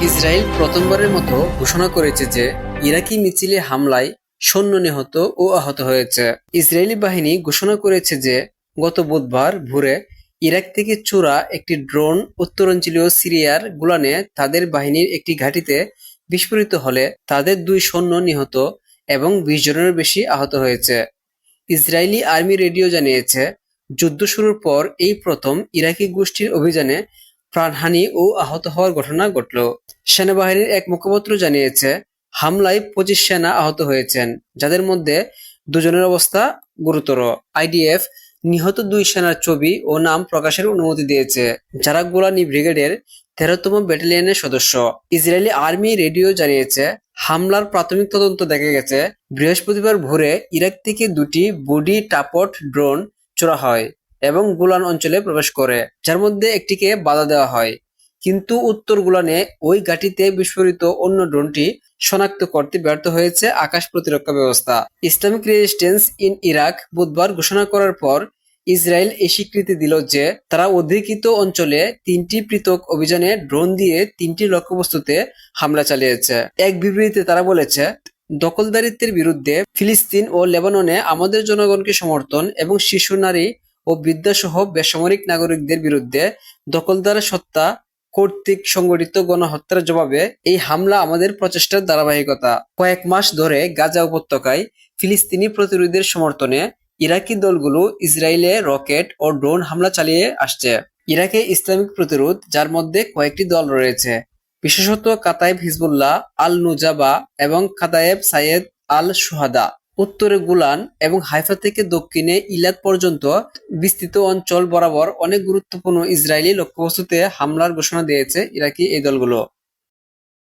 Israel প্রথমবারের মতো ঘোষণা করেছে যে ইরাকি মিছিলে হামলায় সৈন্য নিহত ও আহত হয়েছে। ইসরায়েলি বাহিনী ঘোষণা করেছে যে গত বুধবার ভোরে ইরাক থেকে ছোড়া একটি ড্রোন উত্তরাঞ্চলীয় সিরিয়ার গোলানে তাদের বাহিনীর একটি ঘাঁটিতে বিস্ফোরিত হলে তাদের 2 সৈন্য নিহত এবং 20 জনের বেশি আহত হয়েছে। ইসরায়েলি আর্মি রেডিও জানিয়েছে, যুদ্ধ শুরুর পর এই প্রথম ইরাকি গোষ্ঠীর অভিযানে প্রাণহানি ও আহত হওয়ার ঘটনা ঘটল। সেনাবাহিনীর এক মুখপাত্র জানিয়েছে, হামলায় 25 সেনা আহত হয়েছেন, যাদের মধ্যে 2 জনের অবস্থা গুরুতর। আইডিএফ নিহত 2 সেনার ছবি ও নাম প্রকাশের অনুমতি দিয়েছে, যারা গোলানি ব্রিগেডের 13তম ব্যাটালিয়নের সদস্য। ইসরায়েলি আর্মি রেডিও জানিয়েছে, হামলার প্রাথমিক তদন্ত দেখা গেছে বৃহস্পতিবার ভোরে ইরাক থেকে 2টি বডি টাপট ড্রোন ছোড়া হয় এবং গোলান অঞ্চলে প্রবেশ করে, যার মধ্যে একটিকে বাধা দেওয়া হয়। কিন্তু উত্তর গোলানে ওই ঘাঁটিতে বিস্ফোরিত অন্য ড্রোনটি শনাক্ত করতে ব্যর্থ হয়েছে আকাশ প্রতিরক্ষা ব্যবস্থা। ইসলামিক রেজিস্ট্যান্স ইন ইরাক বুধবার ঘোষণা করার পর ইসরায়েল এই স্বীকৃতি দিল যে তারা অধিকৃত অঞ্চলে 3টি পৃথক অভিযানে ড্রোন দিয়ে 3টি লক্ষ্যবস্তুতে হামলা চালিয়েছে। এক বিবৃতিতে তারা বলেছে, দখলদারিত্বের বিরুদ্ধে ফিলিস্তিন ও লেবাননে আমাদের জনগণকে সমর্থন এবং শিশু, নারী ও বৃদ্ধাসহ বেসামরিক নাগরিকদের বিরুদ্ধে দখলদার সত্তা কর্তৃক সংগঠিত গণহত্যার জবাবে এই হামলা আমাদের প্রচেষ্টার ধারাবাহিকতা। কয়েক মাস ধরে গাজা উপত্যকায় ফিলিস্তিনি প্রতিরোধের সমর্থনে ইরাকি দলগুলো ইসরায়েলে রকেট ও ড্রোন হামলা চালিয়ে আসছে। ইরাকে ইসলামিক প্রতিরোধ, যার মধ্যে কয়েকটি দল রয়েছে, বিশেষত কাতায়েব হিজবুল্লাহ আল নুজাবা এবং কাতায়েব সাইয়েদ আল সুহাদা, উত্তরে গোলান এবং হাইফা থেকে দক্ষিণে ইলাদ পর্যন্ত বিস্তৃত অঞ্চল বরাবর অনেক গুরুত্বপূর্ণ ইসরায়েলি লক্ষ্যবস্তুতে হামলার ঘোষণা দিয়েছে ইরাকি এই দলগুলো।